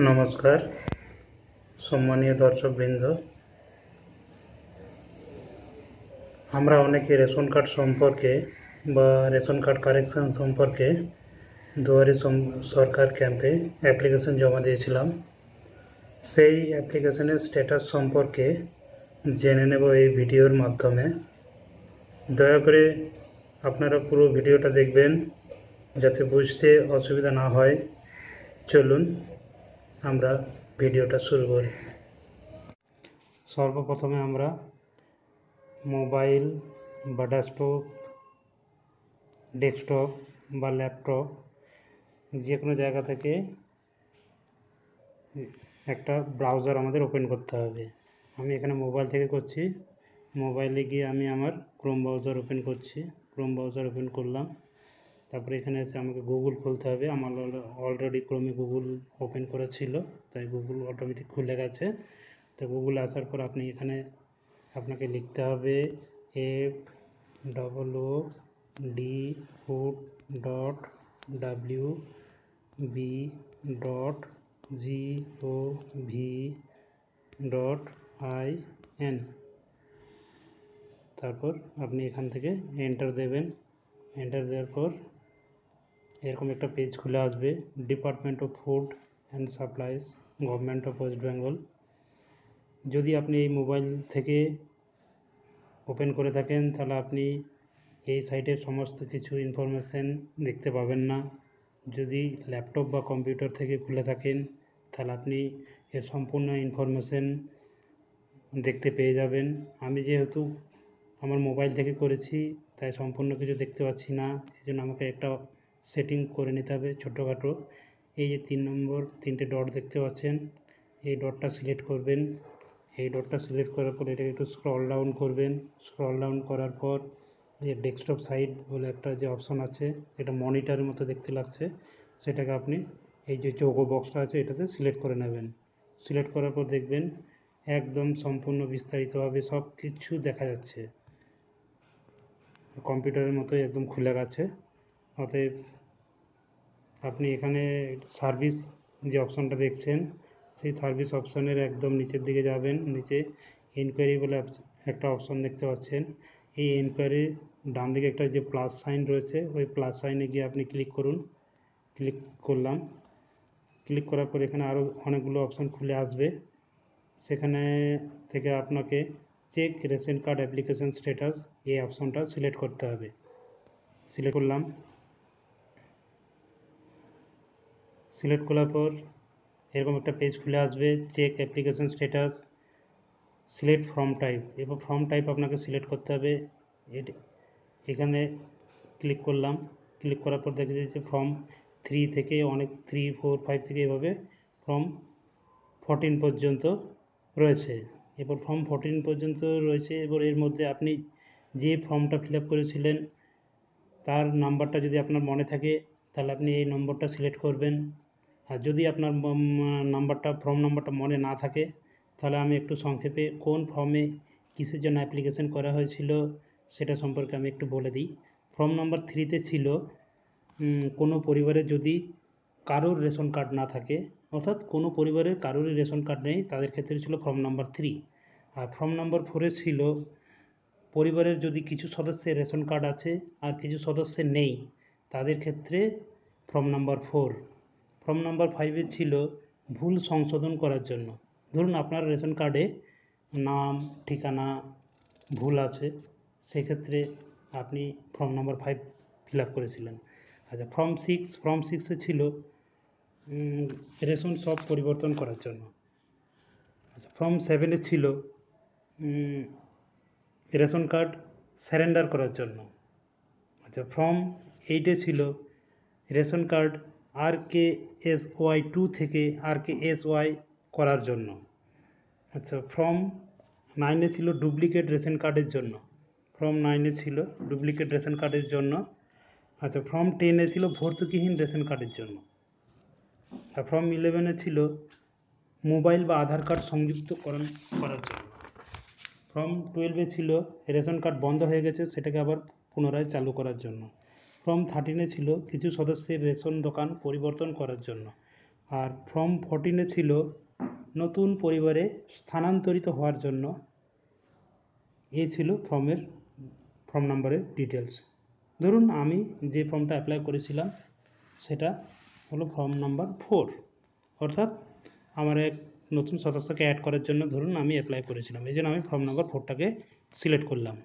নমস্কার সম্মানীয় দর্শকবৃন্দ, আমরা অনেকে রেশন কার্ড সম্পর্কে বা রেশন কার্ড কারেকশন সম্পর্কে দুয়ারে সরকার ক্যাম্পে অ্যাপ্লিকেশন জমা দিয়েছিলাম। সেই অ্যাপ্লিকেশনের স্ট্যাটাস সম্পর্কে জেনে নেব এই ভিডিওর মাধ্যমে। দয়া করে আপনারা পুরো ভিডিওটা দেখবেন যাতে বুঝতে অসুবিধা না হয়। চলুন আমরা ভিডিওটা শুরু করি। সর্বপ্রথমে আমরা মোবাইল বা ডেস্কটপ বা ল্যাপটপ যে কোনো জায়গা থেকে একটা ব্রাউজার আমাদের ওপেন করতে হবে। আমি এখানে মোবাইল থেকে করছি। মোবাইলে গিয়ে আমি আমার ক্রোম ব্রাউজার ওপেন করছি। ক্রোম ব্রাউজার ওপেন করলাম। তারপরে এখানে এসে আমাকে গুগল খুলতে হবে। আমার অলরেডি ক্রোমে গুগল ওপেন করা ছিল, তাই গুগল অটোমেটিক খুলে গেছে। তো গুগলে আসার পর আপনি এখানে আপনাকে লিখতে হবে FWD.wb.gov.in। তারপর আপনি এখান থেকে এন্টার দেবেন। এন্টার দেওয়ার পর এরকম একটা পেজ খুলে আসবে, department of food and supplies, government of West Bengal. যদি আপনি এই মোবাইল থেকে ওপেন করে থাকেন তাহলে আপনি এই সাইটের সমস্ত কিছু ইনফরমেশান দেখতে পাবেন না। যদি ল্যাপটপ বা কম্পিউটার থেকে খুলে থাকেন তাহলে আপনি এর সম্পূর্ণ ইনফরমেশান দেখতে পেয়ে যাবেন। আমি যেহেতু আমার মোবাইল থেকে করেছি তাই সম্পূর্ণ কিছু দেখতে পাচ্ছি না, এই জন্য আমাকে একটা সেটিং করে নিতে হবে ছোটোখাটো। এই যে 3 নম্বর 3টে ডট দেখতে পাচ্ছেন, এই ডটটা সিলেক্ট করবেন। এই ডটটা সিলেক্ট করার পর এটাকে একটু স্ক্রল ডাউন করবেন। স্ক্রল ডাউন করার পর যে ডেস্কটপ সাইট বলে একটা যে অপশান আছে, এটা মনিটরের মতো দেখতে লাগছে, সেটাকে আপনি এই যে চৌকো বক্সটা আছে এটাতে সিলেক্ট করে নেবেন। সিলেক্ট করার পর দেখবেন একদম সম্পূর্ণ বিস্তারিতভাবে সব কিছু দেখা যাচ্ছে, কম্পিউটারের মতোই একদম খুলে গেছে। অতএব আপনি এখানে সার্ভিস যে অপশানটা দেখছেন, সেই সার্ভিস অপশানের একদম নিচের দিকে যাবেন। নিচে এনকোয়ারি বলে একটা অপশান দেখতে পাচ্ছেন। এই এনকোয়ারি ডান দিকে একটা যে প্লাস সাইন রয়েছে, ওই প্লাস সাইনে গিয়ে আপনি ক্লিক করুন। ক্লিক করলাম। ক্লিক করার পর এখানে আরও অনেকগুলো অপশান খুলে আসবে। সেখানে থেকে আপনাকে check ration card application status এই অপশানটা সিলেক্ট করতে হবে। সিলেক্ট করলাম। সিলেক্ট করার পর এরকম একটা পেজ খুলে আসবে, check application status, select form type. এবার ফর্ম টাইপ আপনাকে সিলেক্ট করতে হবে। এখানে ক্লিক করলাম। ক্লিক করার পর দেখা যাচ্ছে ফর্ম 3 থেকে অনেক 3, 4, 5 থেকে এভাবে ফর্ম 14 পর্যন্ত রয়েছে। এরপর ফর্ম 14 পর্যন্ত রয়েছে। এবার এর মধ্যে আপনি যে ফর্মটা ফিল আপ করেছিলেন তার নাম্বারটা যদি আপনার মনে থাকে তাহলে আপনি এই নম্বরটা সিলেক্ট করবেন। আর যদি আপনার ফর্ম নাম্বারটা মনে না থাকে তাহলে আমি একটু সংক্ষেপে কোন ফর্মে কিসের জন্য অ্যাপ্লিকেশন করা হয়েছিল সেটা সম্পর্কে আমি একটু বলে দিই। ফর্ম নাম্বার 3তে ছিল কোনো পরিবারে যদি কারোর রেশন কার্ড না থাকে, অর্থাৎ কোনো পরিবারের কারোরই রেশন কার্ড নেই, তাদের ক্ষেত্রে ছিল ফর্ম নাম্বার 3। আর ফর্ম নাম্বার 4এ ছিল পরিবারের যদি কিছু সদস্যের রেশন কার্ড আছে আর কিছু সদস্যের নেই, তাদের ক্ষেত্রে ফর্ম নাম্বার 4। ফর্ম নাম্বার 5এ ছিল ভুল সংশোধন করার জন্য। ধরুন আপনার রেশন কার্ডে নাম ঠিকানা ভুল আছে, সেক্ষেত্রে আপনি ফর্ম নাম্বার 5 ফিল আপ করেছিলেন। আচ্ছা, ফর্ম 6এ ছিল রেশন সব পরিবর্তন করার জন্য। আচ্ছা, ফর্ম 7এ ছিল রেশন কার্ড সারেন্ডার করার জন্য। আচ্ছা, ফর্ম 8এ ছিল রেশন কার্ড RKSY 2 থেকে RKSY করার জন্য। আচ্ছা, ফর্ম 9এ ছিল ডুপ্লিকেট রেশন কার্ডের জন্য। ফর্ম 9এ ছিল ডুপ্লিকেট রেশন কার্ডের জন্য। আচ্ছা, ফর্ম 10এ ছিল ভর্তুকিহীন রেশন কার্ডের জন্য। আর ফর্ম 11এ ছিল মোবাইল বা আধার কার্ড সংযুক্তকরণ করার জন্য। ফর্ম 12এ ছিল রেশন কার্ড বন্ধ হয়ে গেছে, সেটাকে আবার পুনরায় চালু করার জন্য। ফর্ম 13এ ছিল কিছু সদস্যের রেশন দোকান পরিবর্তন করার জন্য। আর ফর্ম 14-এ ছিল নতুন পরিবারে স্থানান্তরিত হওয়ার জন্য। এই ছিল ফর্ম নাম্বারের ডিটেলস। ধরুন আমি যে ফর্মটা অ্যাপ্লাই করেছিলাম সেটা হলো ফর্ম নাম্বার 4, অর্থাৎ আমার এক নতুন সদস্যকে অ্যাড করার জন্য ধরুন আমি অ্যাপ্লাই করেছিলাম, এই জন্য আমি ফর্ম নাম্বার 4টাকে সিলেক্ট করলাম।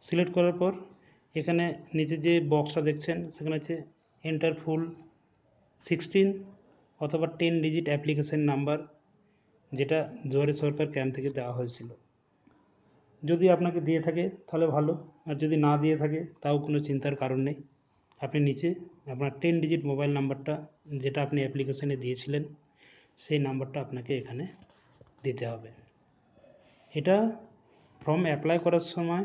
সিলেক্ট করার পর এখানে নিচে যে বক্সটা দেখছেন সেখানে আছে এন্টার ফুল 16 অথবা 10 ডিজিট অ্যাপ্লিকেশন নাম্বার, যেটা দুয়ারে সরকার ক্যাম্প থেকে দেওয়া হয়েছিল। যদি আপনাকে দিয়ে থাকে তাহলে ভালো, আর যদি না দিয়ে থাকে তাও কোনো চিন্তার কারণ নেই। আপনি নিচে আপনার 10 ডিজিট মোবাইল নাম্বারটা যেটা আপনি অ্যাপ্লিকেশনে দিয়েছিলেন সেই নাম্বারটা আপনাকে এখানে দিতে হবে। এটা ফর্ম অ্যাপ্লাই করার সময়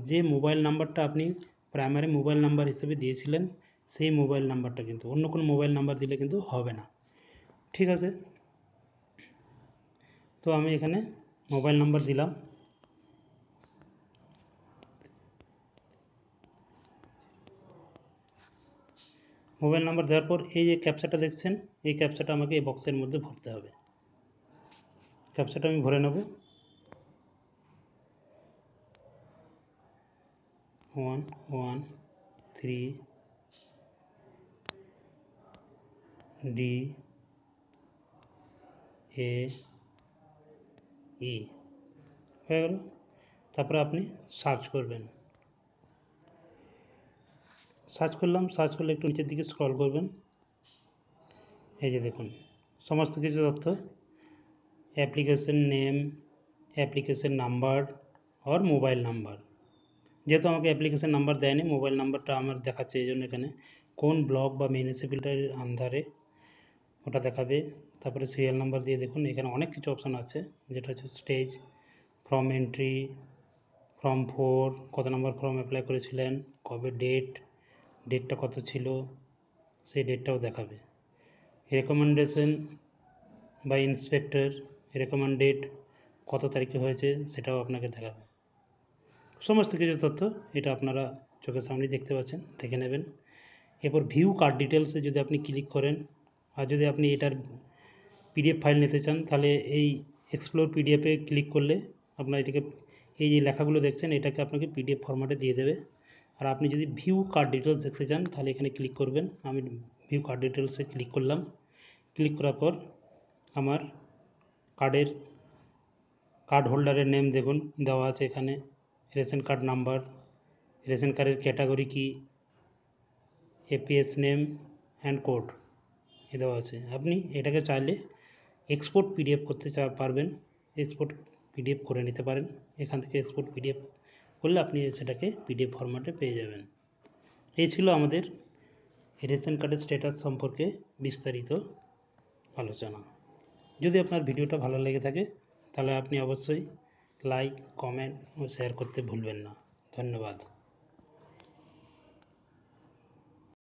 যে মোবাইল নাম্বারটা আপনি প্রাইমারি মোবাইল নাম্বার হিসেবে দিয়েছিলেন সেই মোবাইল নাম্বারটা, কিন্তু অন্য কোনো মোবাইল নাম্বার দিলে কিন্তু হবে না। ঠিক আছে, তো আমি এখানে মোবাইল নাম্বার দিলাম। মোবাইল নাম্বার দেওয়ার পর এই যে ক্যাপচাটা দেখছেন, এই ক্যাপচাটা আমাকে এই বক্সের মধ্যে ভরতে হবে। ক্যাপচাটা আমি ভরে নেব। 1 1 3 D A E হয়ে গেল। তারপরে আপনি সার্চ করবেন। সার্চ করলাম, সার্চ করলে একটু নিচের দিকে স্ক্রল করবেন। এই যে দেখুন সমস্ত কিছু তথ্য, অ্যাপ্লিকেশন নেম, অ্যাপ্লিকেশন নাম্বার আর মোবাইল নাম্বার। যেহেতু আমাকে অ্যাপ্লিকেশন নাম্বার দেয়নি, মোবাইল নাম্বারটা আমার দেখাচ্ছে, এই জন্য এখানে কোন ব্লক বা মিউনিসিপ্যালিটির আন্ডারে ওটা দেখাবে। তারপরে সিরিয়াল নাম্বার দিয়ে দেখুন এখানে অনেক কিছু অপশান আছে, যেটা হচ্ছে স্টেজ, ফর্ম এন্ট্রি, ফর্ম 4, কত নম্বর ফর্ম অ্যাপ্লাই করেছিলেন, কবে ডেটটা কত ছিল সেই ডেটটাও দেখাবে। রেকমেন্ডেশন বা ইন্সপেক্টর রেকমেন্ডেড কত তারিখে হয়েছে সেটাও আপনাকে দেখাবে। সমস্ত কিছু তথ্য এটা আপনারা চোখের সামনে দেখতে পাচ্ছেন, দেখে নেবেন। এরপর ভিউ কার্ড ডিটেলসে যদি আপনি ক্লিক করেন, আর যদি আপনি এটার পিডিএফ ফাইল নিতে চান তাহলে এই এক্সপ্লোর পিডিএফে ক্লিক করলে আপনার এটাকে, এই যে লেখাগুলো দেখছেন এটাকে আপনাকে পিডিএফ ফরম্যাটে দিয়ে দেবে। আর আপনি যদি ভিউ কার্ড ডিটেলস দেখতে চান তাহলে এখানে ক্লিক করবেন। আমি ভিউ কার্ড ডিটেলসে ক্লিক করলাম। ক্লিক করার পর আমার কার্ড হোল্ডারের নেম দেখুন দেওয়া আছে এখানে, রেশন কার্ড নাম্বার, রেশন কার্ডের ক্যাটাগরি কি, এপিএস নেম অ্যান্ড কোড এ দেওয়া আছে। আপনি এটাকে চাইলে এক্সপোর্ট পিডিএফ করতে পারবেন, এক্সপোর্ট পিডিএফ করে নিতে পারেন। এখান থেকে এক্সপোর্ট পিডিএফ করলে আপনি সেটাকে পিডিএফ ফরম্যাটে পেয়ে যাবেন। এই ছিল আমাদের রেশন কার্ডের স্ট্যাটাস সম্পর্কে বিস্তারিত আলোচনা। যদি আপনার ভিডিওটা ভালো লেগে থাকে তাহলে আপনি অবশ্যই লাইক, কমেন্ট ও শেয়ার করতে ভুলবেন না। ধন্যবাদ।